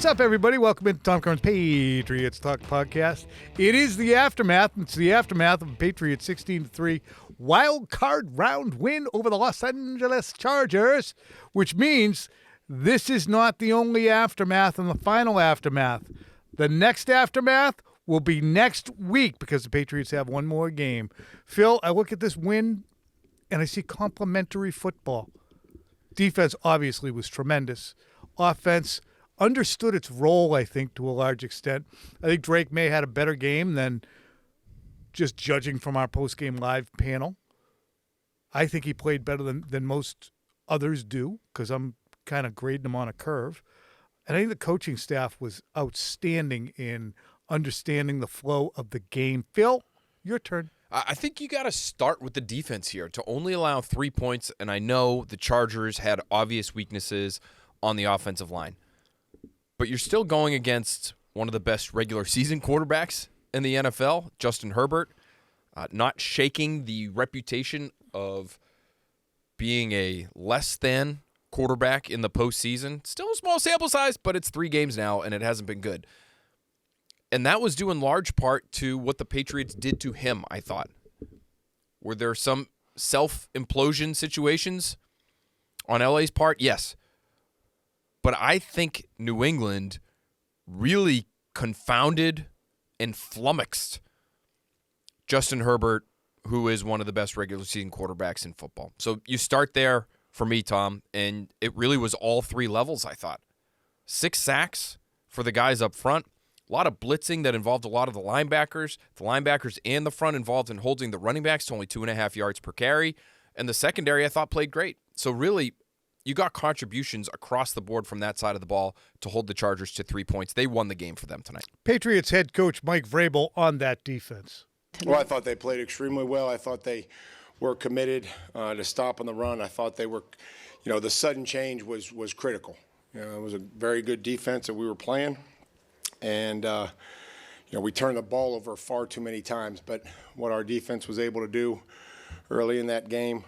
up, everybody? Welcome into Tom Curran's Patriots Talk podcast. It is the aftermath. It's the aftermath of a Patriots 16-3 wild card round win over the Los Angeles Chargers, which means this is not the only aftermath and the final aftermath. The next aftermath will be next week because the Patriots have one more game. Phil, I look at this win and I see complimentary football. Defense obviously was tremendous. Offense understood its role, I think, to a large extent. I think Drake Maye had a better game than just judging from our post-game live panel. I think he played better than most others do because I'm kind of grading him on a curve. And I think the coaching staff was outstanding in understanding the flow of the game. Phil, your turn. I think you got to start with the defense here to only allow 3 points, and I know the Chargers had obvious weaknesses on the offensive line. But you're still going against one of the best regular season quarterbacks in the NFL, Justin Herbert, not shaking the reputation of being a less than quarterback in the postseason. Still a small sample size, but it's 3 games now, and it hasn't been good. And that was due in large part to what the Patriots did to him, I thought. Were there some self-implosion situations on LA's part? Yes. But I think New England really confounded and flummoxed Justin Herbert, who is one of the best regular season quarterbacks in football. So you start there for me, Tom, and it really was all 3 levels, I thought. 6 sacks for the guys up front. A lot of blitzing that involved a lot of the linebackers. The linebackers and the front involved in holding the running backs to only 2.5 yards per carry. And the secondary, I thought, played great. So really, you got contributions across the board from that side of the ball to hold the Chargers to 3 points. They won the game for them tonight. Patriots head coach Mike Vrabel on that defense. Well, I thought they played extremely well. I thought they were committed to stopping the run. I thought they were, the sudden change was critical. It was a very good defense that we were playing. And, we turned the ball over far too many times. But what our defense was able to do early in that game,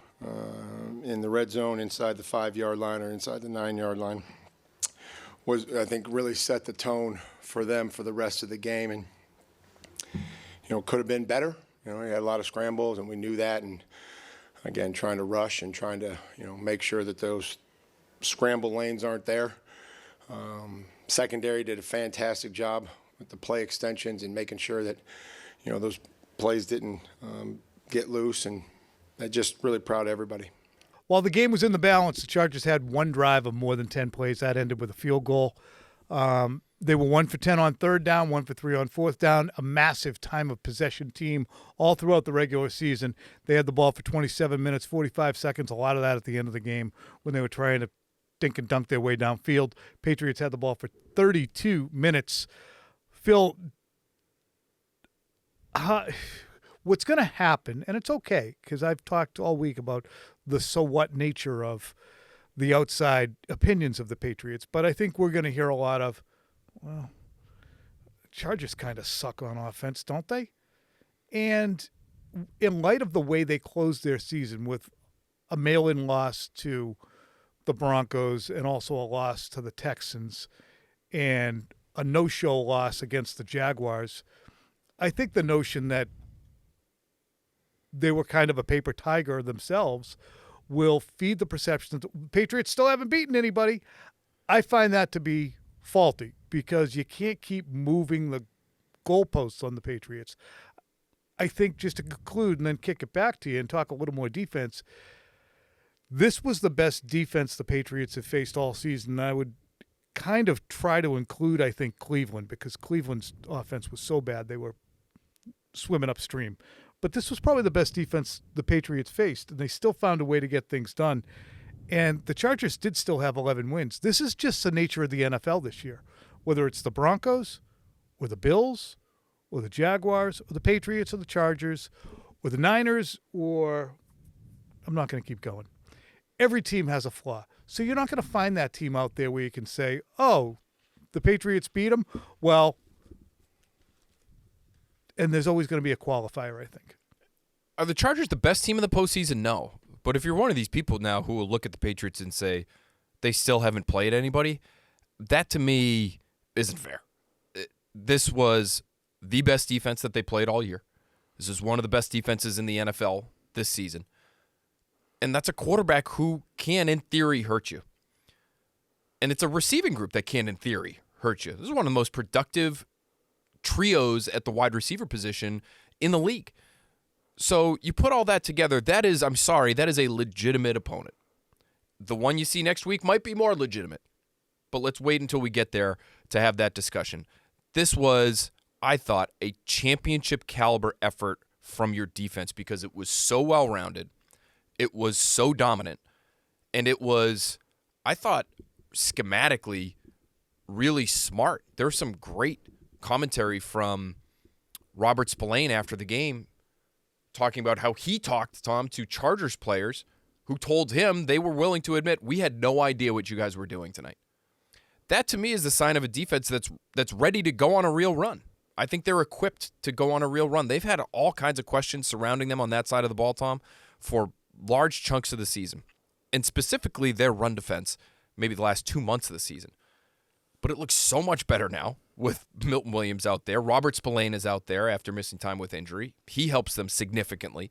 in the red zone, inside the 5-yard line or inside the 9-yard line, was, I think, really set the tone for them for the rest of the game. And, could have been better. We had a lot of scrambles, and we knew that. And, again, trying to rush and trying to, make sure that those scramble lanes aren't there. Secondary did a fantastic job with the play extensions and making sure that, those plays didn't get loose. And I'm just really proud of everybody. While the game was in the balance, the Chargers had one drive of more than 10 plays. That ended with a field goal. They were 1 for 10 on third down, 1 for 3 on fourth down, a massive time of possession team all throughout the regular season. They had the ball for 27 minutes, 45 seconds, a lot of that at the end of the game when they were trying to dink and dunk their way downfield. Patriots had the ball for 32 minutes. Phil, what's going to happen, and it's okay because I've talked all week about the so what nature of the outside opinions of the Patriots, but I think we're going to hear a lot of, well, Chargers kind of suck on offense, don't they? And in light of the way they closed their season with a mail-in loss to the Broncos and also a loss to the Texans and a no-show loss against the Jaguars, I think the notion that they were kind of a paper tiger themselves will feed the perception that the Patriots still haven't beaten anybody. I find that to be faulty because you can't keep moving the goalposts on the Patriots. I think just to conclude and then kick it back to you and talk a little more defense, this was the best defense the Patriots have faced all season. I would kind of try to include, I think, Cleveland because Cleveland's offense was so bad they were swimming upstream. But this was probably the best defense the Patriots faced, and they still found a way to get things done. And the Chargers did still have 11 wins. This is just the nature of the NFL this year, whether it's the Broncos or the Bills or the Jaguars or the Patriots or the Chargers or the Niners or I'm not going to keep going. Every team has a flaw. So you're not going to find that team out there where you can say, oh, the Patriots beat them. Well, and there's always going to be a qualifier, I think. Are the Chargers the best team in the postseason? No. But if you're one of these people now who will look at the Patriots and say they still haven't played anybody, that to me isn't fair. This was the best defense that they played all year. This is one of the best defenses in the NFL this season. And that's a quarterback who can, in theory, hurt you. And it's a receiving group that can, in theory, hurt you. This is one of the most productive trios at the wide receiver position in the league. So you put all that together, that is a legitimate opponent. The one you see next week might be more legitimate. But let's wait until we get there to have that discussion. This was, I thought, a championship caliber effort from your defense because it was so well-rounded. It was so dominant. And it was, I thought, schematically really smart. There was some great commentary from Robert Spillane after the game talking about how he talked, Tom, to Chargers players who told him they were willing to admit, we had no idea what you guys were doing tonight. That, to me, is the sign of a defense that's ready to go on a real run. I think they're equipped to go on a real run. They've had all kinds of questions surrounding them on that side of the ball, Tom, for large chunks of the season, and specifically their run defense, maybe the last 2 months of the season. But it looks so much better now with Milton Williams out there. Robert Spillane is out there after missing time with injury. He helps them significantly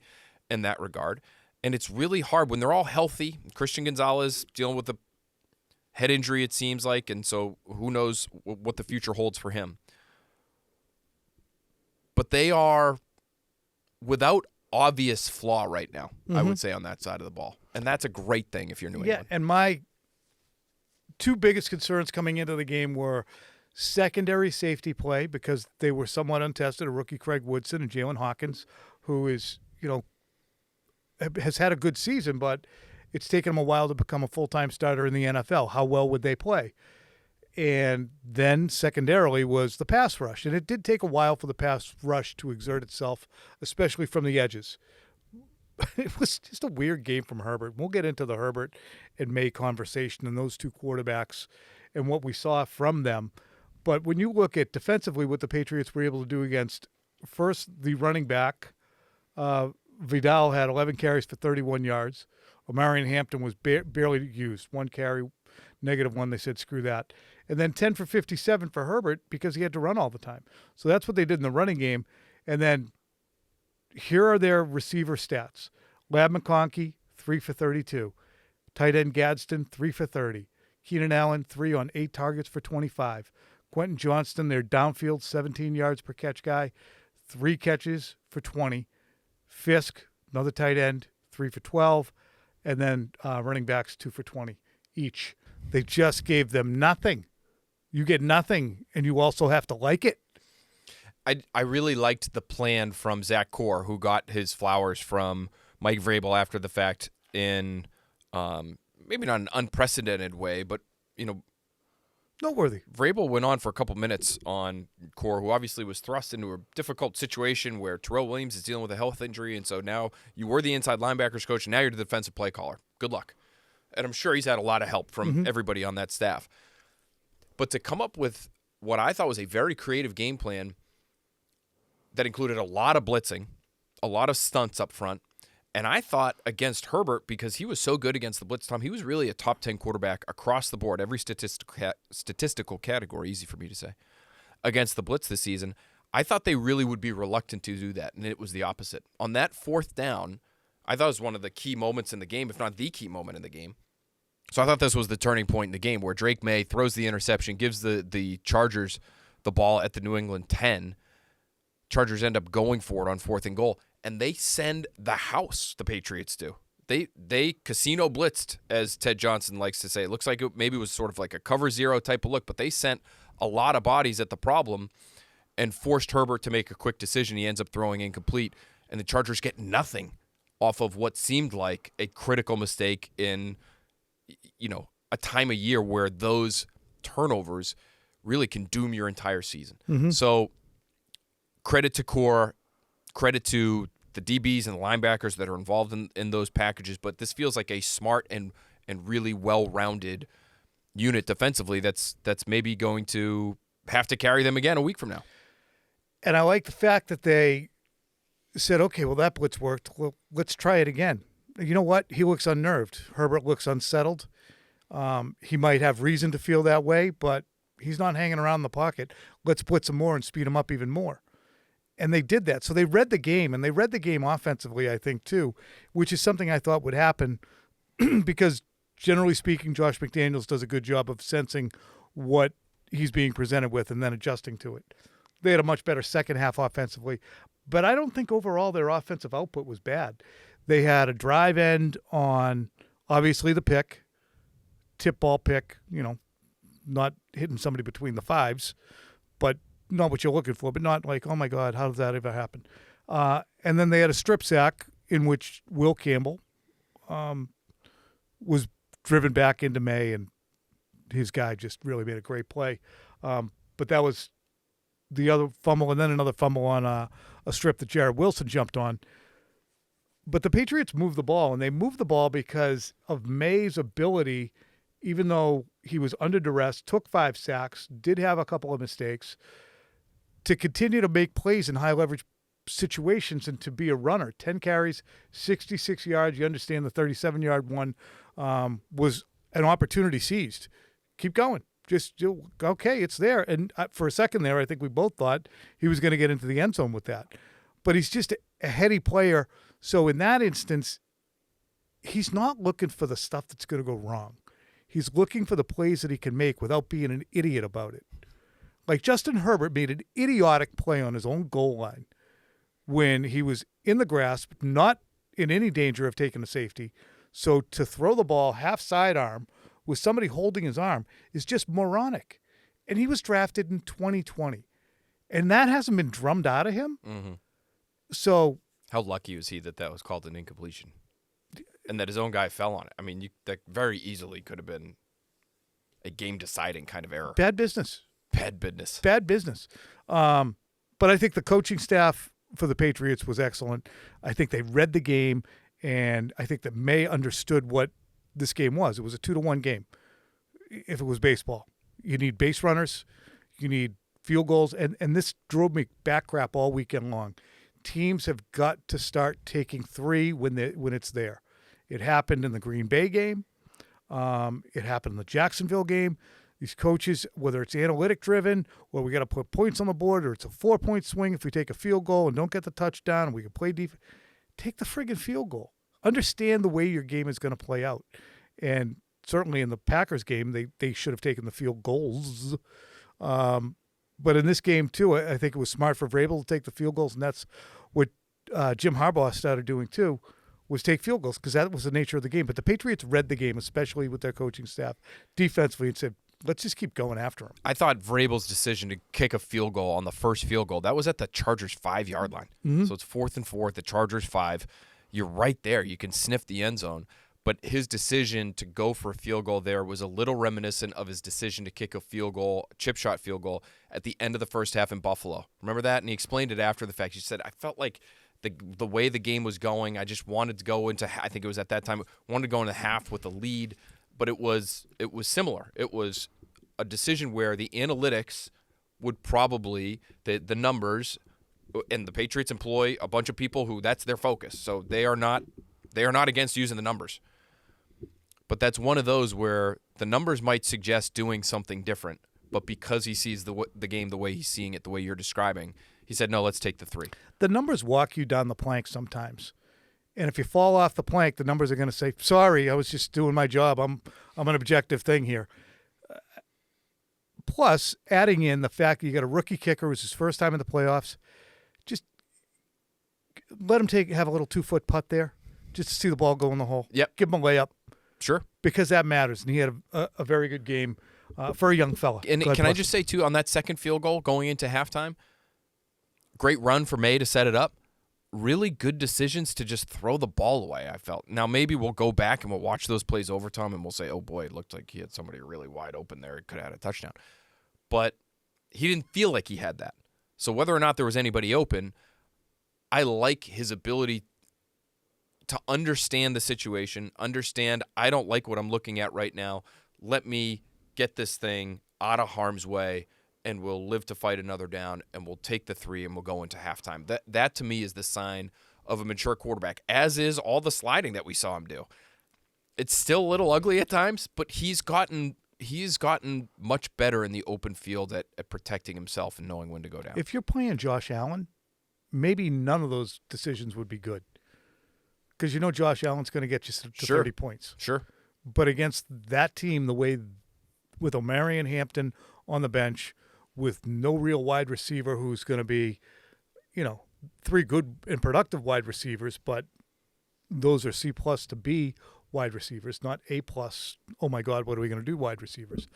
in that regard. And it's really hard when they're all healthy. Christian Gonzalez dealing with a head injury, it seems like, and so who knows what the future holds for him. But they are without obvious flaw right now, I would say, on that side of the ball. And that's a great thing if you're New England. Yeah, and my two biggest concerns coming into the game were secondary safety play because they were somewhat untested. A rookie Craig Woodson and Jalen Hawkins, who is, has had a good season, but it's taken him a while to become a full-time starter in the NFL. How well would they play? And then secondarily was the pass rush. And it did take a while for the pass rush to exert itself, especially from the edges. It was just a weird game from Herbert. We'll get into the Herbert and May conversation and those two quarterbacks and what we saw from them. But when you look at defensively what the Patriots were able to do against, first, the running back, Vidal had 11 carries for 31 yards. Omarion Hampton was barely used. One carry, -1. They said, screw that. And then 10 for 57 for Herbert because he had to run all the time. So that's what they did in the running game. And then here are their receiver stats. Lab McConkey, 3 for 32. Tight end Gadsden, 3 for 30. Keenan Allen, 3 on 8 targets for 25. Quentin Johnston, their downfield 17 yards per catch guy, 3 catches for 20. Fisk, another tight end, 3 for 12. And then running backs, 2 for 20 each. They just gave them nothing. You get nothing, and you also have to like it. I really liked the plan from Zach Core, who got his flowers from Mike Vrabel after the fact in maybe not an unprecedented way, but, noteworthy. Vrabel went on for a couple minutes on Core, who obviously was thrust into a difficult situation where Terrell Williams is dealing with a health injury, and so now you were the inside linebackers coach, and now you're the defensive play caller. Good luck. And I'm sure he's had a lot of help from everybody on that staff. But to come up with what I thought was a very creative game plan that included a lot of blitzing, a lot of stunts up front, and I thought against Herbert, because he was so good against the blitz, Tom, he was really a top 10 quarterback across the board, every statistical category, easy for me to say, against the blitz this season. I thought they really would be reluctant to do that, and it was the opposite. On that 4th down, I thought it was one of the key moments in the game, if not the key moment in the game. So I thought this was the turning point in the game where Drake Maye throws the interception, gives the Chargers the ball at the New England 10. Chargers end up going for it on 4th and goal, and they send the house, the Patriots do. They casino blitzed, as Ted Johnson likes to say. It looks like it maybe was sort of like a cover zero type of look, but they sent a lot of bodies at the problem and forced Herbert to make a quick decision. He ends up throwing incomplete, and the Chargers get nothing off of what seemed like a critical mistake in, a time of year where those turnovers really can doom your entire season. So credit to Core, credit to the DBs and the linebackers that are involved in those packages, but this feels like a smart and really well-rounded unit defensively that's maybe going to have to carry them again a week from now. And I like the fact that they said, okay, well, that blitz worked. Well, let's try it again. You know what? He looks unnerved. Herbert looks unsettled. He might have reason to feel that way, but He's not hanging around in the pocket. Let's put some more and speed him up even more. And they did that. So they read the game, and they read the game offensively, I think, too, which is something I thought would happen because, generally speaking, Josh McDaniels does a good job of sensing what he's being presented with and then adjusting to it. They had a much better second half offensively, but I don't think overall their offensive output was bad. They had a drive end on, obviously, the pick, tip ball pick, not hitting somebody between the fives, but not what you're looking for, but not like, oh, my God, how does that ever happen? And then they had a strip sack in which Will Campbell was driven back into May, and his guy just really made a great play. But that was the other fumble, and then another fumble on a strip that Jared Wilson jumped on. But the Patriots moved the ball, and they moved the ball because of May's ability, even though he was under duress, took 5 sacks, did have a couple of mistakes, to continue to make plays in high-leverage situations and to be a runner. 10 carries, 66 yards. You understand the 37-yard one was an opportunity seized. Keep going. Just, okay, it's there. And for a second there, I think we both thought he was going to get into the end zone with that. But he's just a heady player. So in that instance, he's not looking for the stuff that's going to go wrong. He's looking for the plays that he can make without being an idiot about it. Like Justin Herbert made an idiotic play on his own goal line when he was in the grasp, not in any danger of taking a safety. So to throw the ball half sidearm with somebody holding his arm is just moronic. And he was drafted in 2020. And that hasn't been drummed out of him. Mm-hmm. So how lucky was he that was called an incompletion and that his own guy fell on it? I mean, that very easily could have been a game-deciding kind of error. Bad business. Bad business. Bad business. But I think the coaching staff for the Patriots was excellent. I think they read the game, and I think that May understood what this game was. It was a 2-1 game. If it was baseball, you need base runners, you need field goals, and this drove me back crap all weekend long. Teams have got to start taking 3 when it's there. It happened in the Green Bay game. It happened in the Jacksonville game. These coaches, whether it's analytic driven or we got to put points on the board or it's a 4-point swing if we take a field goal and don't get the touchdown and we can play defense, take the friggin' field goal. Understand the way your game is going to play out. And certainly in the Packers game, they should have taken the field goals. But in this game, too, I think it was smart for Vrabel to take the field goals, and that's what Jim Harbaugh started doing, too, was take field goals because that was the nature of the game. But the Patriots read the game, especially with their coaching staff, defensively, and said, let's just keep going after him. I thought Vrabel's decision to kick a field goal on the first field goal, that was at the Chargers' 5-yard line. Mm-hmm. So it's 4th and 4 at the Chargers' 5. You're right there. You can sniff the end zone. But his decision to go for a field goal there was a little reminiscent of his decision to kick a field goal, chip shot field goal, at the end of the first half in Buffalo. Remember that? And he explained it after the fact. He said, I felt like the way the game was going, I just wanted to go into, I think it was at that time, wanted to go into half with a lead. But it was similar. It was a decision where the analytics would probably, the numbers, and the Patriots employ a bunch of people who that's their focus. So they are not against using the numbers. But that's one of those where the numbers might suggest doing something different. But because he sees the game the way he's seeing it, the way you're describing, he said, no, let's take the 3. The numbers walk you down the plank sometimes. And if you fall off the plank, the numbers are going to say, sorry, I was just doing my job. I'm an objective thing here. Plus, adding in the fact that you got a rookie kicker who's his first time in the playoffs, just let him have a little 2-foot putt there just to see the ball go in the hole. Yep. Give him a layup. Sure. Because that matters. And he had a very good game for a young fella. And can I just say, too, on that second field goal going into halftime, great run for May to set it up. Really good decisions to just throw the ball away, I felt. Now, maybe we'll go back and we'll watch those plays overtime and we'll say, oh, boy, it looked like he had somebody really wide open there. He could have had a touchdown. But he didn't feel like he had that. So whether or not there was anybody open, I like his ability to understand the situation, understand I don't like what I'm looking at right now. Let me get this thing out of harm's way, and we'll live to fight another down, and we'll take the 3, and we'll go into halftime. That to me is the sign of a mature quarterback, as is all the sliding that we saw him do. It's still a little ugly at times, but he's gotten he's gotten much better in the open field at protecting himself and knowing when to go down. If you're playing Josh Allen, maybe none of those decisions would be good. Because you know Josh Allen's going to get you to 30 points. Sure. But against that team, the way with Omarion Hampton on the bench, with no real wide receiver who's going to be, 3 good and productive wide receivers, but those are C+ to B wide receivers, not A+. Oh my God, what are we going to do, wide receivers?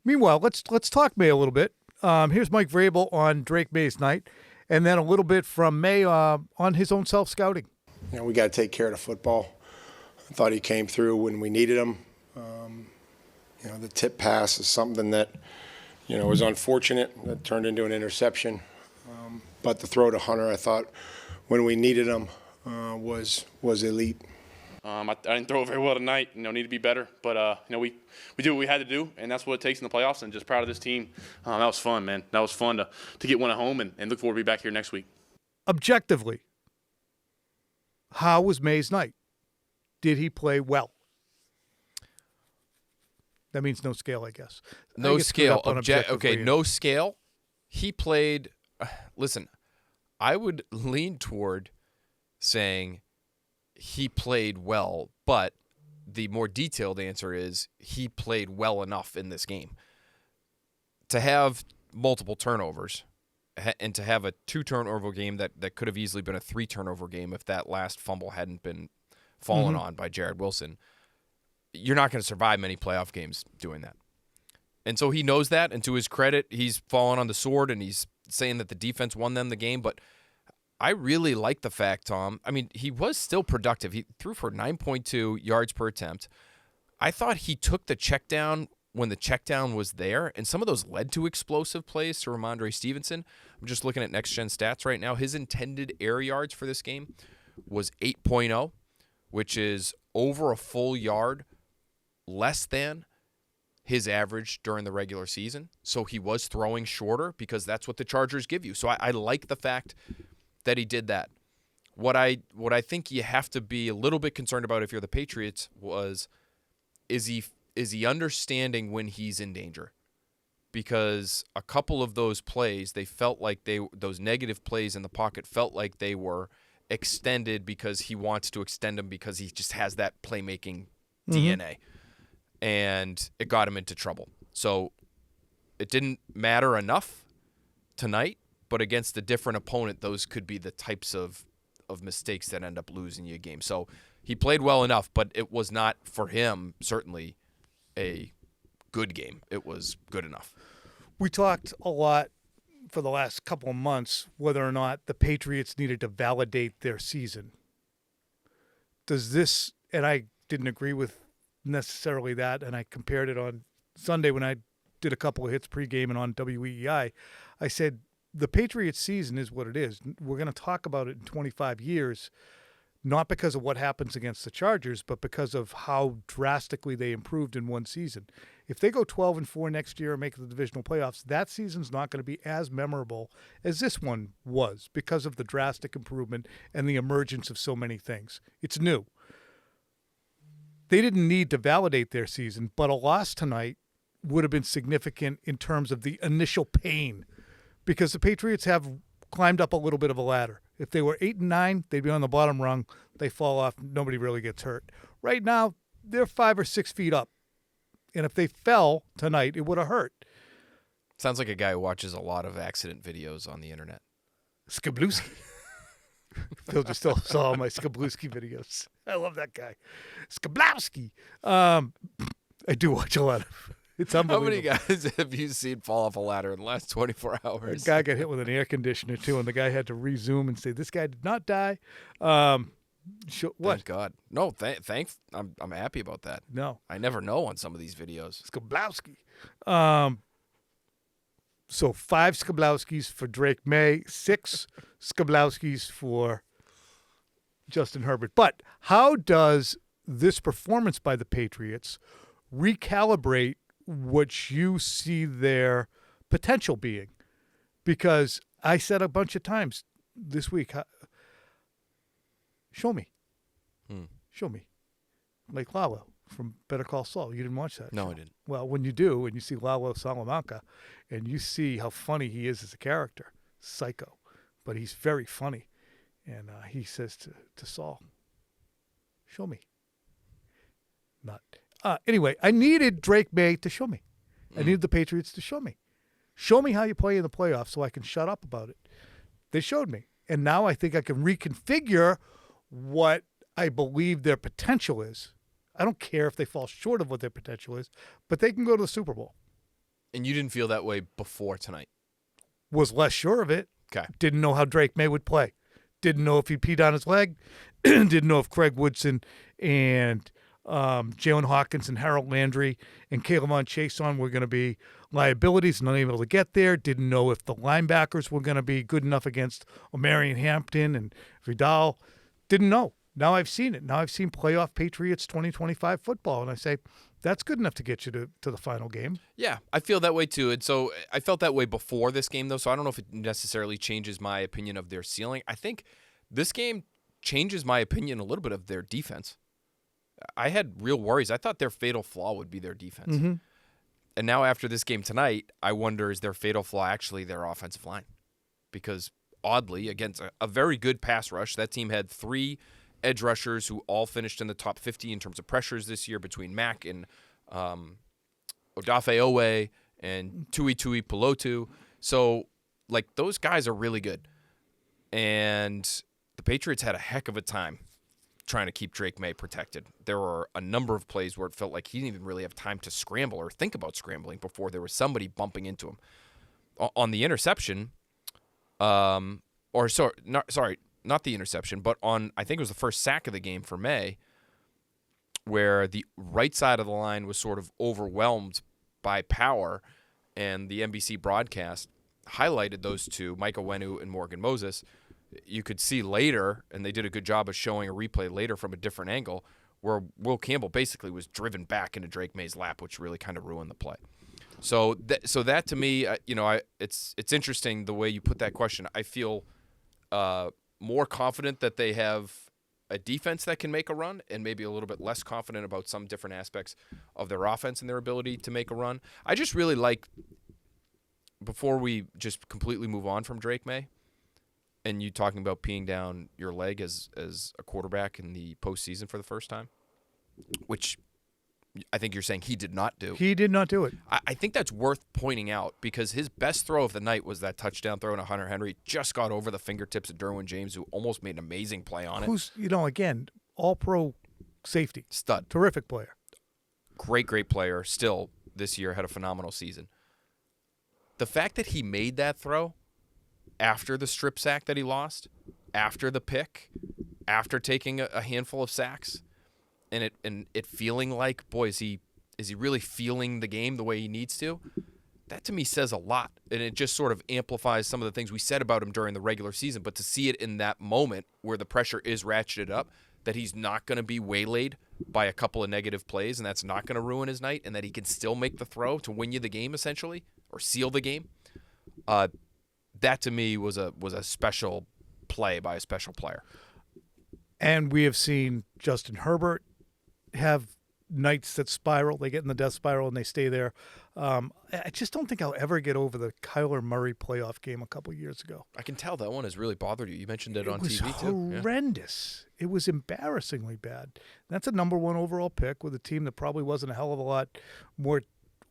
Meanwhile, let's talk Maye a little bit. Here's Mike Vrabel on Drake Maye's night, and then a little bit from Maye on his own self-scouting. We got to take care of the football. I thought he came through when we needed him. The tip pass is something that, was unfortunate. That turned into an interception. But the throw to Hunter, I thought, when we needed him, was elite. I didn't throw it very well tonight. Need to be better. But, we did what we had to do, and that's what it takes in the playoffs, and just proud of this team. That was fun, man. That was fun to get one at home and look forward to be back here next week. Objectively, how was Maye's night? Did he play well? That means no scale, I guess. No scale. Okay, no scale. He played. Listen, I would lean toward saying he played well, but the more detailed answer is he played well enough in this game. To have multiple turnovers and to have a 2-turnover game that could have easily been a 3-turnover game if that last fumble hadn't been fallen on by Jared Wilson, you're not going to survive many playoff games doing that. And so he knows that, and to his credit, he's fallen on the sword, and he's saying that the defense won them the game, but I really like the fact, Tom, he was still productive. He threw for 9.2 yards per attempt. I thought he took the check down when the check down was there, and some of those led to explosive plays to Ramondre Stevenson. I'm just looking at next-gen stats right now. His intended air yards for this game was 8.0, which is over a full yard less than his average during the regular season. So he was throwing shorter because that's what the Chargers give you. So I like the fact that he did that. What I think you have to be a little bit concerned about if you're the Patriots is he understanding when he's in danger? Because a couple of those plays, they felt like those negative plays in the pocket felt like they were extended because he wants to extend them because he just has that playmaking DNA. And it got him into trouble. So it didn't matter enough tonight, but against a different opponent, those could be the types of mistakes that end up losing you a game. So he played well enough, but it was not, for him, certainly a good game. It was good enough. We talked a lot for the last couple of months whether or not the Patriots needed to validate their season. Does this, and I didn't agree with necessarily that, and I compared it on Sunday when I did a couple of hits pregame and on WEEI. I said the Patriots season is what it is. We're going to talk about it in 25 years, not because of what happens against the Chargers, but because of how drastically they improved in one season. If they go 12-4 next year and make the divisional playoffs, that season's not going to be as memorable as this one was because of the drastic improvement and the emergence of so many things. It's new. They didn't need to validate their season, but a loss tonight would have been significant in terms of the initial pain because the Patriots have climbed up a little bit of a ladder. If they were 8-9, they'd be on the bottom rung. They fall off. Nobody really gets hurt. Right now, they're 5 or 6 feet up. And if they fell tonight, it would have hurt. Sounds like a guy who watches a lot of accident videos on the internet. Skablewski. Phil just still saw my Skablewski videos. I love that guy. Skablowski. I do watch a lot of. It's unbelievable. How many guys have you seen fall off a ladder in the last 24 hours? A guy got hit with an air conditioner, too, and the guy had to resume and say, this guy did not die. What? Thank God. No, I'm happy about that. No. I never know on some of these videos. Skablowski. So 5 Skablowskis for Drake Maye, 6 Skablowskis for Justin Herbert. But how does this performance by the Patriots recalibrate what you see their potential being? Because I said a bunch of times this week, show me. Show me. Like Lalo. from Better Call Saul. You didn't watch that? No, show? I didn't. Well, when you do, and you see Lalo Salamanca, and you see how funny he is as a character, psycho, but he's very funny. And he says to Saul, show me. Not. Anyway, I needed Drake Maye to show me. I needed the Patriots to show me. Show me how you play in the playoffs so I can shut up about it. They showed me. And now I think I can reconfigure what I believe their potential is. I don't care if they fall short of what their potential is, but they can go to the Super Bowl. And you didn't feel that way before tonight? Was less sure of it. Okay. Didn't know how Drake Maye would play. Didn't know if he peed on his leg. Didn't know if Craig Woodson and Jalen Hawkins and Harold Landry and Kayvon Chason were going to be liabilities, not able to get there. Didn't know if the linebackers were going to be good enough against Omarion Hampton and Vidal. Didn't know. Now I've seen it. Now I've seen playoff Patriots 2025 football, and I say that's good enough to get you to the final game. Yeah, I feel that way too. And so I felt that way before this game, though, so I don't know if it necessarily changes my opinion of their ceiling. I think this game changes my opinion a little bit of their defense. I had real worries. I thought their fatal flaw would be their defense. Mm-hmm. And now after this game tonight, I wonder, is their fatal flaw actually their offensive line? Because oddly, against a very good pass rush, that team had 3 edge rushers who all finished in the top 50 in terms of pressures this year between Mack and Odafe Owe and Tui Pelotu. So, like, those guys are really good. And the Patriots had a heck of a time trying to keep Drake Maye protected. There were a number of plays where it felt like he didn't even really have time to scramble or think about scrambling before there was somebody bumping into him. On the interception, not the interception, but on, I think it was the first sack of the game for Maye, where the right side of the line was sort of overwhelmed by power, and the NBC broadcast highlighted those two, Micah Wenu and Morgan Moses. You could see later, and they did a good job of showing a replay later from a different angle, where Will Campbell basically was driven back into Drake Maye's lap, which really kind of ruined the play. So that to me, it's interesting the way you put that question. I feel more confident that they have a defense that can make a run, and maybe a little bit less confident about some different aspects of their offense and their ability to make a run. I just really like, before we just completely move on from Drake Maye, and you talking about peeing down your leg as a quarterback in the postseason for the first time, which I think you're saying he did not do. He did not do it. I think that's worth pointing out, because his best throw of the night was that touchdown throw to Hunter Henry. Just got over the fingertips of Derwin James, who almost made an amazing play on it. Who's, again, all-pro safety. Stud. Terrific player. Great player. Still, this year had a phenomenal season. The fact that he made that throw after the strip sack that he lost, after the pick, after taking a handful of sacks, and it feeling like, boy, is he really feeling the game the way he needs to? That to me says a lot, and it just sort of amplifies some of the things we said about him during the regular season. But to see it in that moment where the pressure is ratcheted up, that he's not going to be waylaid by a couple of negative plays, and that's not going to ruin his night, and that he can still make the throw to win you the game, essentially, or seal the game, that to me was a special play by a special player. And we have seen Justin Herbert have nights that spiral. They get in the death spiral and they stay there. I just don't think I'll ever get over the Kyler Murray playoff game a couple years ago. I can tell that one has really bothered you. You mentioned it on TV too. It was horrendous. Yeah. It was embarrassingly bad. That's a number 1 overall pick with a team that probably wasn't a hell of a lot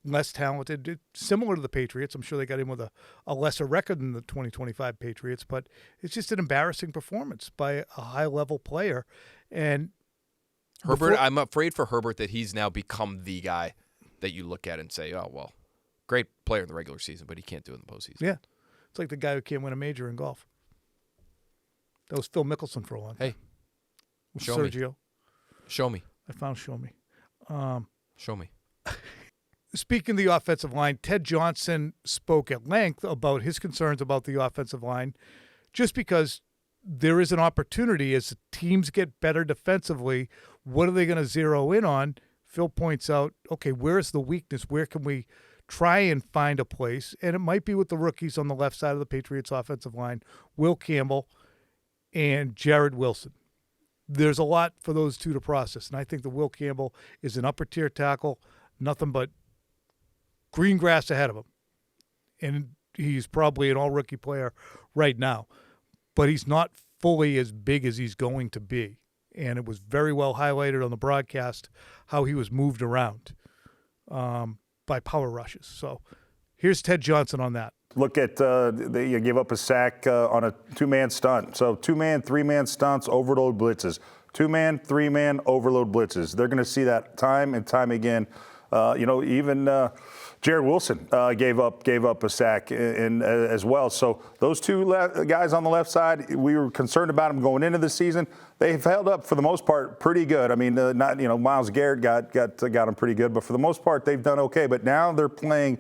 less talented. Similar to the Patriots. I'm sure they got in with a lesser record than the 2025 Patriots, but it's just an embarrassing performance by a high-level player. And Herbert, I'm afraid for Herbert that he's now become the guy that you look at and say, oh, well, great player in the regular season, but he can't do it in the postseason. Yeah. It's like the guy who can't win a major in golf. That was Phil Mickelson for a long time. Hey, show Sergio. me. Show me. I found show me. Show me. Speaking of the offensive line, Ted Johnson spoke at length about his concerns about the offensive line, just because there is an opportunity as teams get better defensively. What are they going to zero in on? Phil points out, okay, where's the weakness? Where can we try and find a place? And it might be with the rookies on the left side of the Patriots offensive line, Will Campbell and Jared Wilson. there's a lot for those two to process. And I think that Will Campbell is an upper-tier tackle, nothing but green grass ahead of him. And he's probably an all-rookie player right now. But he's not fully as big as he's going to be. And it was very well highlighted on the broadcast how he was moved around by power rushes. So here's Ted Johnson on that. Look at you gave up a sack on a two-man stunt. So two-man, three-man stunts, overload blitzes. Two-man, three-man, overload blitzes. They're going to see that time and time again. Even Jared Wilson gave up a sack as well. So those two guys on the left side, we were concerned about them going into the season. They've held up for the most part pretty good. I mean, Myles Garrett got them pretty good, but for the most part they've done okay. But now they're playing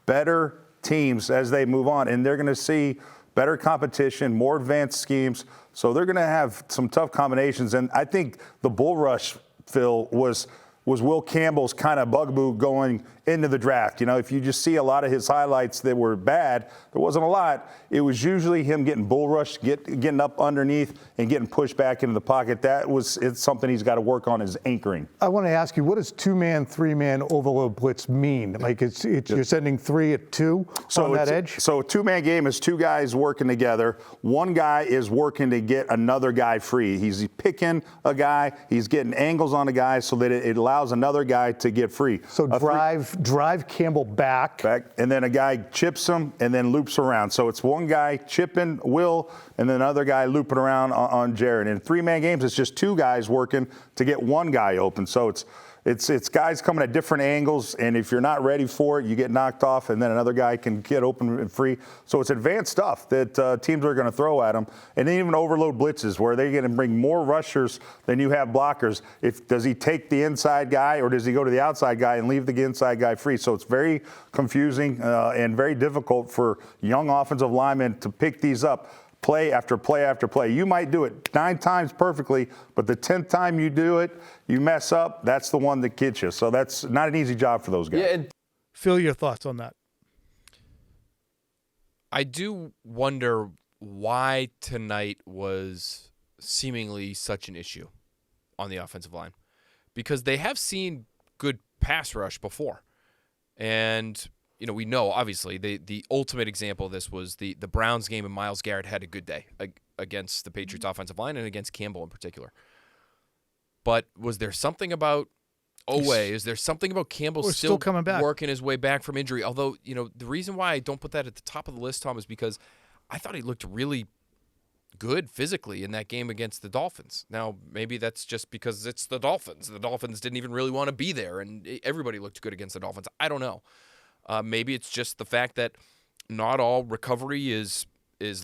better teams as they move on, and they're going to see better competition, more advanced schemes. So they're going to have some tough combinations. And I think the bull rush, Phil, was Will Campbell's kind of bugaboo going into the draft. If you just see a lot of his highlights that were bad, there wasn't a lot. It was usually him getting bull rushed, getting up underneath, and getting pushed back into the pocket. It's something he's got to work on, is anchoring. I want to ask you, what does two-man, three-man overload blitz mean? Like you're sending 3 at 2 on that edge? So a two-man game is two guys working together. One guy is working to get another guy free. He's picking a guy. He's getting angles on a guy so that it allows another guy to get free. So drive Campbell back, and then a guy chips him and then loops around. So it's one guy chipping Will and then another guy looping around on Jared. In three-man games, it's just two guys working to get one guy open. So it's guys coming at different angles, and if you're not ready for it, you get knocked off, and then another guy can get open and free. So it's advanced stuff that teams are going to throw at them, and then even overload blitzes where they're going to bring more rushers than you have blockers. Does he take the inside guy, or does he go to the outside guy and leave the inside guy free? So it's very confusing and very difficult for young offensive linemen to pick these up. Play after play after play. You might do it 9 times perfectly, but the 10th time you do it, you mess up, that's the one that gets you. So that's not an easy job for those guys. Yeah, and Phil, your thoughts on that? I do wonder why tonight was seemingly such an issue on the offensive line, because they have seen good pass rush before. And we know, obviously, the ultimate example of this was the Browns game, and Myles Garrett had a good day against the Patriots offensive line and against Campbell in particular. But was there something about Oweh? Is there something about Campbell still coming back, working his way back from injury? Although, the reason why I don't put that at the top of the list, Tom, is because I thought he looked really good physically in that game against the Dolphins. Now, maybe that's just because it's the Dolphins. The Dolphins didn't even really want to be there, and everybody looked good against the Dolphins. I don't know. Maybe it's just the fact that not all recovery is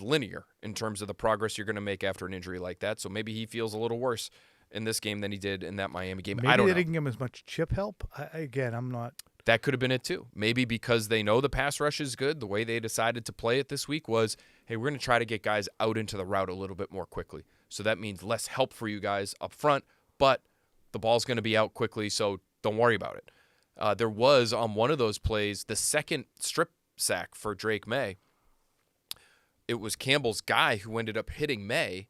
linear in terms of the progress you're going to make after an injury like that. So maybe he feels a little worse in this game than he did in that Miami game. Maybe I don't they know. didn't give him as much chip help. I'm not. That could have been it too. Maybe because they know the pass rush is good. The way they decided to play it this week was, hey, we're going to try to get guys out into the route a little bit more quickly. So that means less help for you guys up front, but the ball's going to be out quickly, so don't worry about it. There was, on one of those plays, the second strip sack for Drake Maye. It was Campbell's guy who ended up hitting Maye.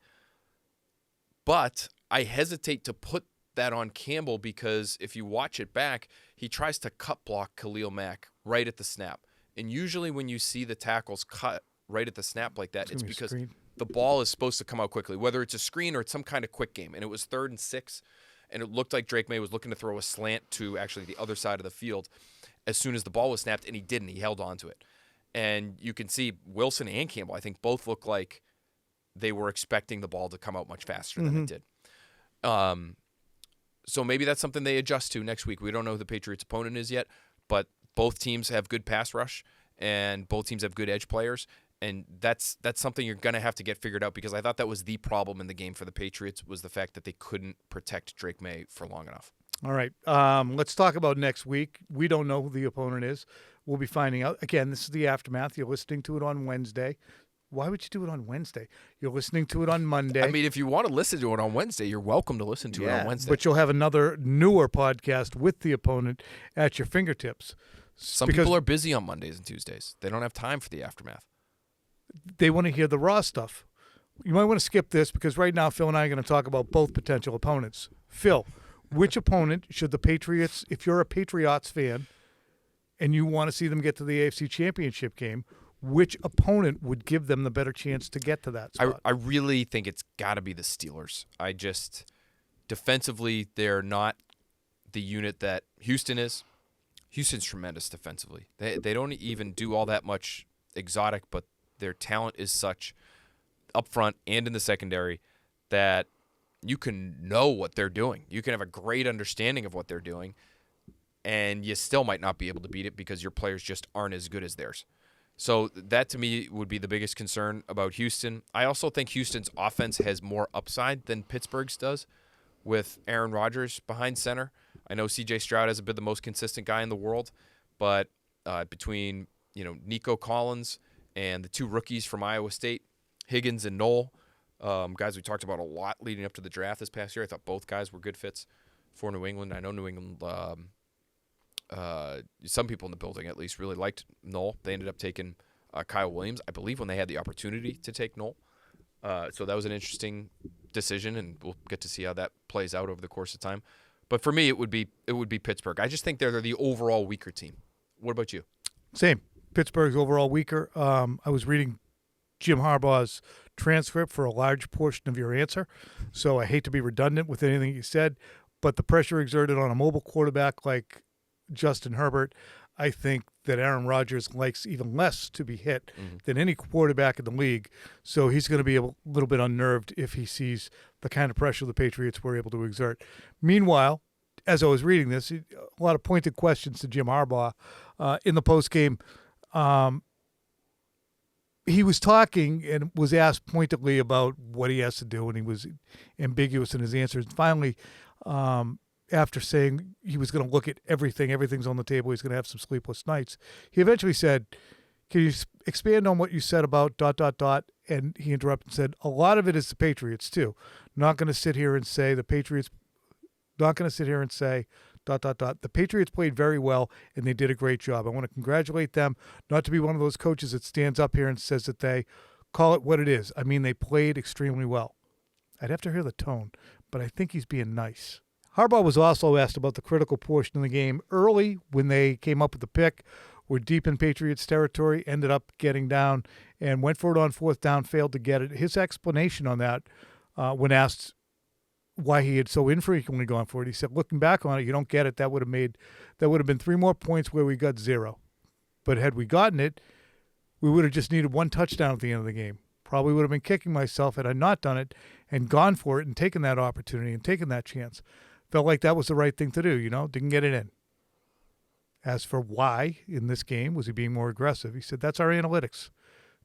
But I hesitate to put that on Campbell because if you watch it back, he tries to cut block Khalil Mack right at the snap. And usually when you see the tackles cut right at the snap like that, it's because the ball is supposed to come out quickly, whether it's a screen or it's some kind of quick game. And it was 3rd and 6. And it looked like Drake Maye was looking to throw a slant to actually the other side of the field as soon as the ball was snapped, and he didn't. He held on to it. And you can see Wilson and Campbell, I think, both look like they were expecting the ball to come out much faster than it did. So maybe that's something they adjust to next week. We don't know who the Patriots' opponent is yet, but both teams have good pass rush, and both teams have good edge players. And that's something you're going to have to get figured out, because I thought that was the problem in the game for the Patriots, was the fact that they couldn't protect Drake Maye for long enough. All right. Let's talk about next week. We don't know who the opponent is. We'll be finding out. Again, this is the aftermath. You're listening to it on Wednesday. Why would you do it on Wednesday? You're listening to it on Monday. I mean, if you want to listen to it on Wednesday, you're welcome to listen to it on Wednesday. But you'll have another newer podcast with the opponent at your fingertips. Some people are busy on Mondays and Tuesdays. They don't have time for the aftermath. They want to hear the raw stuff. You might want to skip this because right now Phil and I are going to talk about both potential opponents. Phil, which opponent should the Patriots, if you're a Patriots fan and you want to see them get to the AFC Championship game, which opponent would give them the better chance to get to that spot? I really think it's got to be the Steelers. Defensively, they're not the unit that Houston is. Houston's tremendous defensively. They don't even do all that much exotic, but their talent is such up front and in the secondary that you can know what they're doing. You can have a great understanding of what they're doing, and you still might not be able to beat it because your players just aren't as good as theirs. So that, to me, would be the biggest concern about Houston. I also think Houston's offense has more upside than Pittsburgh's does with Aaron Rodgers behind center. I know C.J. Stroud hasn't been the most consistent guy in the world, but between Nico Collins and the two rookies from Iowa State, Higgins and Knoll, guys we talked about a lot leading up to the draft this past year. I thought both guys were good fits for New England. I know New England, some people in the building at least, really liked Knoll. They ended up taking Kyle Williams, I believe, when they had the opportunity to take Knoll. So that was an interesting decision, and we'll get to see how that plays out over the course of time. But for me, it would be Pittsburgh. I just think they're the overall weaker team. What about you? Same. Pittsburgh's overall weaker. I was reading Jim Harbaugh's transcript for a large portion of your answer, so I hate to be redundant with anything you said, but the pressure exerted on a mobile quarterback like Justin Herbert, I think that Aaron Rodgers likes even less to be hit than any quarterback in the league. So he's going to be a little bit unnerved if he sees the kind of pressure the Patriots were able to exert. Meanwhile, as I was reading this, a lot of pointed questions to Jim Harbaugh in the postgame. He was talking and was asked pointedly about what he has to do, and he was ambiguous in his answers. And finally, after saying he was going to look at everything's on the table, he's going to have some sleepless nights, he eventually said, "Can you expand on what you said about ... And he interrupted and said, "A lot of it is the Patriots too. Not going to sit here and say the Patriots. Not going to sit here and say ... The Patriots played very well, and they did a great job. I want to congratulate them, not to be one of those coaches that stands up here and says that they call it what it is. I mean, they played extremely well." I'd have to hear the tone, but I think he's being nice. Harbaugh was also asked about the critical portion of the game early when they came up with the pick, were deep in Patriots territory, ended up getting down, and went for it on fourth down, failed to get it. His explanation on that, when asked why he had so infrequently gone for it, he said, "Looking back on it, you don't get it. That would have been 3 more points where we got 0. But had we gotten it, we would have just needed 1 touchdown at the end of the game. Probably would have been kicking myself had I not done it and gone for it and taken that opportunity and taken that chance. Felt like that was the right thing to do, didn't get it in." As for why in this game was he being more aggressive, he said, "That's our analytics,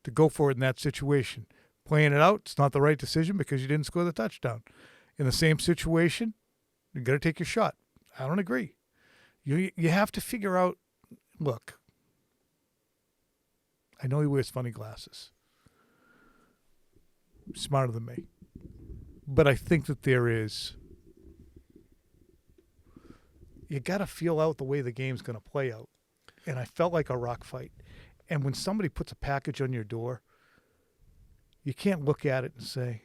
to go for it in that situation. Playing it out, it's not the right decision because you didn't score the touchdown. In the same situation, you got to take your shot." I don't agree. You have to figure out, look, I know he wears funny glasses. Smarter than me. But I think that you got to feel out the way the game's going to play out. And I felt like a rock fight. And when somebody puts a package on your door, you can't look at it and say,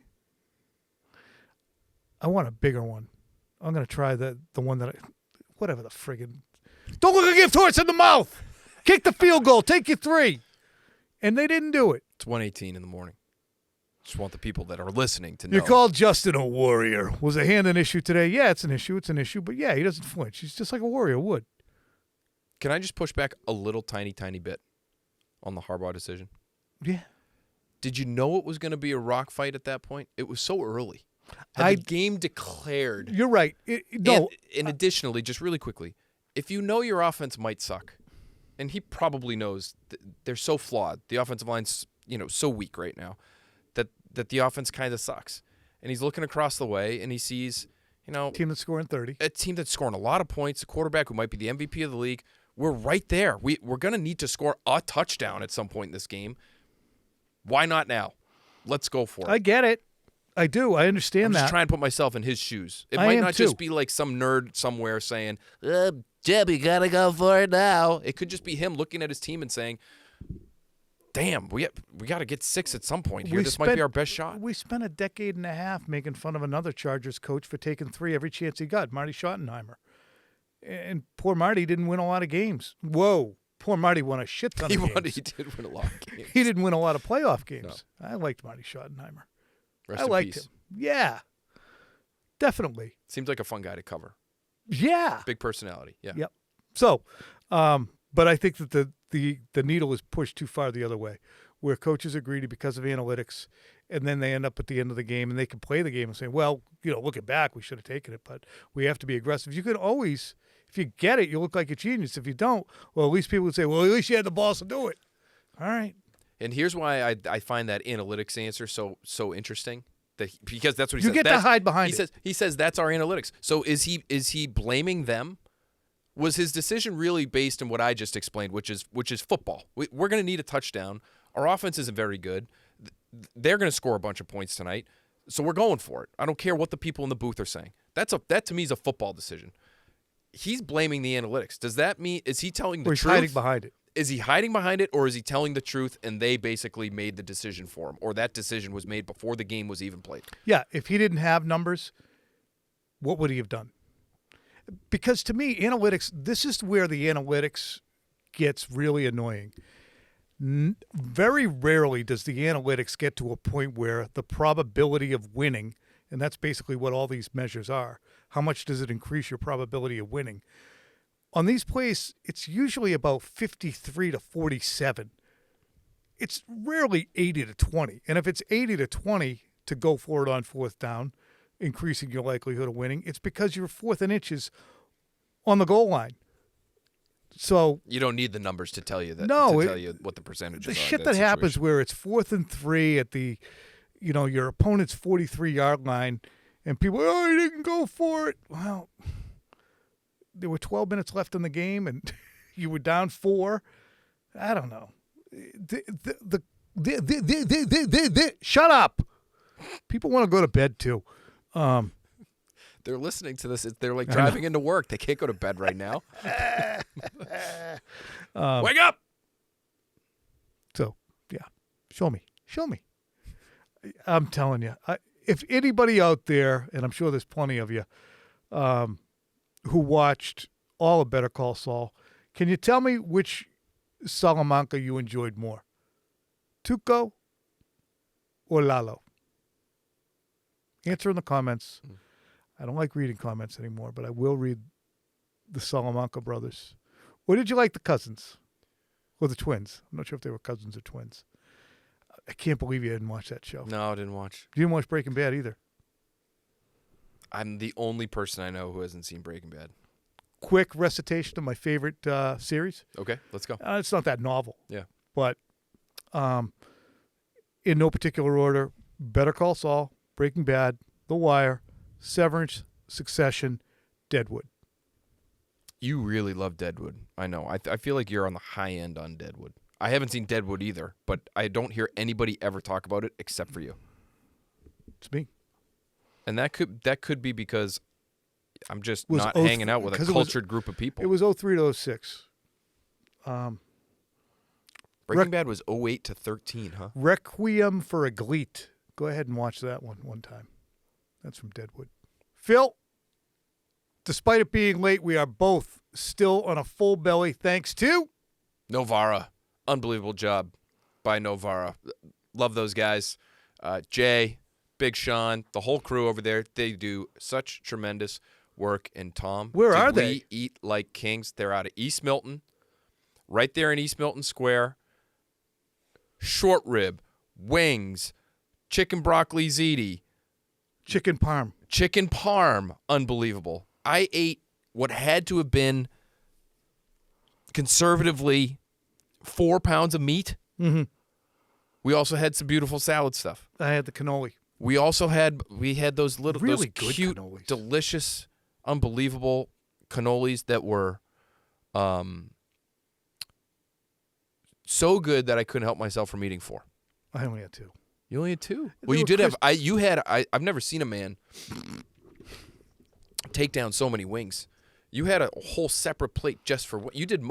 "I want a bigger one. I'm going to try the one that whatever the friggin'. Don't look a gift horse in the mouth. Kick the field goal. Take your 3. And they didn't do it. It's 1:18 in the morning. Just want the people that are listening to know. You called Justin a warrior. Was a hand an issue today? Yeah, it's an issue. It's an issue. But yeah, he doesn't flinch. He's just like a warrior would. Can I just push back a little tiny bit on the Harbaugh decision? Yeah. Did you know it was going to be a rock fight at that point? It was so early. Had the game declared. You're right. No. And additionally, just really quickly, if you know your offense might suck, and he probably knows they're so flawed, the offensive line's so weak right now, that the offense kind of sucks. And he's looking across the way, and he sees, team that's scoring 30. A team that's scoring a lot of points, a quarterback who might be the MVP of the league. We're right there. We're going to need to score a touchdown at some point in this game. Why not now? Let's go for it. I get it. I do. I understand that. I'm just trying to put myself in his shoes. It I might am not too. just be like some nerd somewhere saying, Jeb, you got to go for it now. It could just be him looking at his team and saying, damn, we got to get 6 at some point here. This might be our best shot. We spent a decade and a half making fun of another Chargers coach for taking 3 every chance he got, Marty Schottenheimer. And poor Marty didn't win a lot of games. Whoa. Poor Marty won a shit ton of games. He did win a lot of games. He didn't win a lot of playoff games. No. I liked Marty Schottenheimer. Rest I in liked peace. him. Yeah. Definitely. Seems like a fun guy to cover. Yeah. Big personality. Yeah. Yep. So, but I think that the needle is pushed too far the other way, where coaches are greedy because of analytics, and then they end up at the end of the game and they can play the game and say, well, looking back, we should have taken it, but we have to be aggressive. You can always, if you get it, you look like a genius. If you don't, well, at least people would say, well, at least you had the balls to do it. All right. And here's why I find that analytics answer so interesting. Because that's what he you says. You get to hide behind it. He says that's our analytics. So is he blaming them? Was his decision really based on what I just explained, which is football? We're going to need a touchdown. Our offense isn't very good. They're going to score a bunch of points tonight, so we're going for it. I don't care what the people in the booth are saying. That to me is a football decision. He's blaming the analytics. Does that mean is he telling the truth? Or he's hiding behind it. Is he hiding behind it, or is he telling the truth and they basically made the decision for him, or that decision was made before the game was even played? Yeah, if he didn't have numbers, what would he have done? Because to me, analytics, this is where the analytics gets really annoying. Very rarely does the analytics get to a point where the probability of winning, and that's basically what all these measures are, how much does it increase your probability of winning? On these plays, it's usually about 53 to 47. It's rarely 80 to 20. And if it's 80 to 20 to go for it on 4th down, increasing your likelihood of winning, it's because you're 4th and inches on the goal line. So you don't need the numbers to tell you that. No, to tell you what the percentages are. The shit that happens where it's 4th and 3 at the, your opponent's 43-yard line, and people, oh, he didn't go for it. Well, there were 12 minutes left in the game, and you were down 4. I don't know. Shut up. People want to go to bed too. They're listening to this. They're like driving into work. They can't go to bed right now. Wake up! So, yeah. Show me. I'm telling you. If anybody out there, and I'm sure there's plenty of you, who watched all of Better Call Saul, can you tell me which Salamanca you enjoyed more? Tuco or Lalo? Answer in the comments. I don't like reading comments anymore, but I will read the Salamanca brothers. Or did you like the cousins? Or the twins? I'm not sure if they were cousins or twins. I can't believe you didn't watch that show. No, I didn't watch. You didn't watch Breaking Bad either. I'm the only person I know who hasn't seen Breaking Bad. Quick recitation of my favorite series. Okay, let's go. It's not that novel. Yeah. But in no particular order, Better Call Saul, Breaking Bad, The Wire, Severance, Succession, Deadwood. You really love Deadwood. I know. I feel like you're on the high end on Deadwood. I haven't seen Deadwood either, but I don't hear anybody ever talk about it except for you. It's me. And that could be because I'm just not hanging out with a cultured group of people. It was 03 to 06. Breaking Bad was 08 to 13, huh? Requiem for a Gleet. Go ahead and watch that one time. That's from Deadwood. Phil, despite it being late, we are both still on a full belly thanks to Novara. Unbelievable job by Novara. Love those guys. Jay, Big Sean, the whole crew over there, they do such tremendous work. And Tom, where are we they? Eat like kings. They're out of East Milton, right there in East Milton Square. Short rib, wings, chicken broccoli ziti. Chicken parm. Chicken parm. Unbelievable. I ate what had to have been conservatively 4 pounds of meat. Mm-hmm. We also had some beautiful salad stuff. I had the cannoli. We had those little, really those good cute, cannolis. delicious, unbelievable cannolis that were so good that I couldn't help myself from eating 4. I only had 2. You only had 2. They Well, you were did have. I've never seen a man take down so many wings. You had a whole separate plate just for what you did.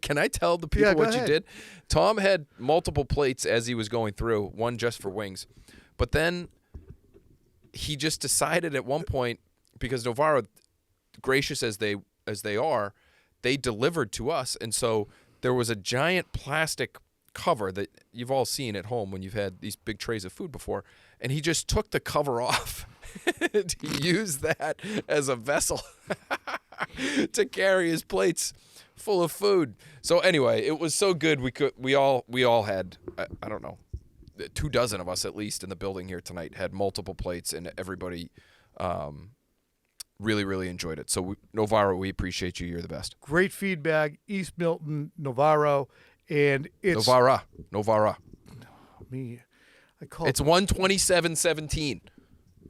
Can I tell the people Yeah, go what ahead. you did? Tom had multiple plates as he was going through, one just for wings. But then he just decided at one point, because Novara, gracious as they are, they delivered to us. And so there was a giant plastic cover that you've all seen at home when you've had these big trays of food before. And he just took the cover off to use that as a vessel to carry his plates full of food. So anyway, it was so good. We all had, I don't know, 24 of us at least in the building here tonight had multiple plates, and everybody really, really enjoyed it. So Novara, we appreciate you. You're the best. Great feedback, East Milton, Navarro, and it's Novara. me. I called It's 127-17.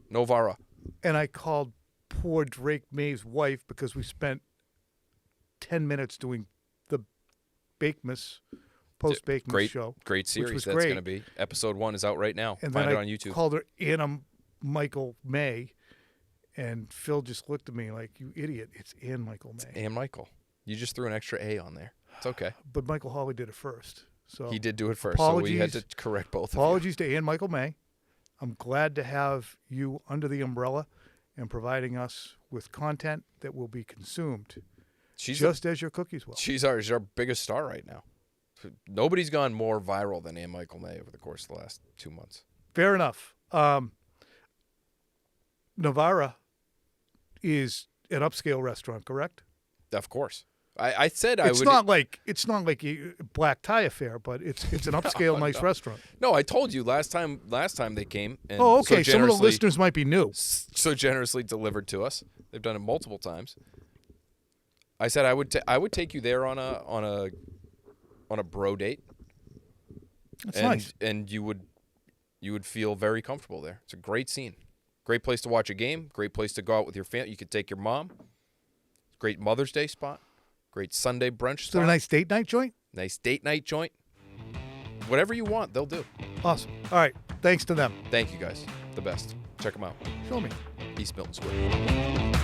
Novara. and I called poor Drake Maye's wife because we spent 10 minutes doing the post-Bakemas show. Great which series was that's great. going to be. Episode 1 is out right now. And Find then it I on YouTube. called her Anna Michael May, and Phil just looked at me like, "You idiot! It's Ann Michael May." And Michael. You just threw an extra A on there. It's okay. But Michael Hawley did it first, so He did do it first, so we had to Apologies. correct both of apologies to Ann Michael May. I'm glad to have you under the umbrella and providing us with content that will be consumed, you. She's just as your cookies will. she's our biggest star right now. Nobody's gone more viral than Ann Michael May over the course of the last 2 months. Fair enough. Novara is an upscale restaurant, correct? Of course. I said I It's would. not like a black tie affair, but it's an upscale, nice restaurant. No, I told you last time they came. And Oh, okay. So Some of the generously- listeners might be new. so generously delivered to us. They've done it multiple times. I said I would take you there on a bro date. That's and, nice. And you would feel very comfortable there. It's a great scene. Great place to watch a game. Great place to go out with your family. You could take your mom. Great Mother's Day spot. Great Sunday brunch Is there a spot. nice date night joint? Nice date night joint. Whatever you want, they'll do. Awesome. All right. Thanks to them. Thank you guys. The best. Check them out. Show me. East Milton Square.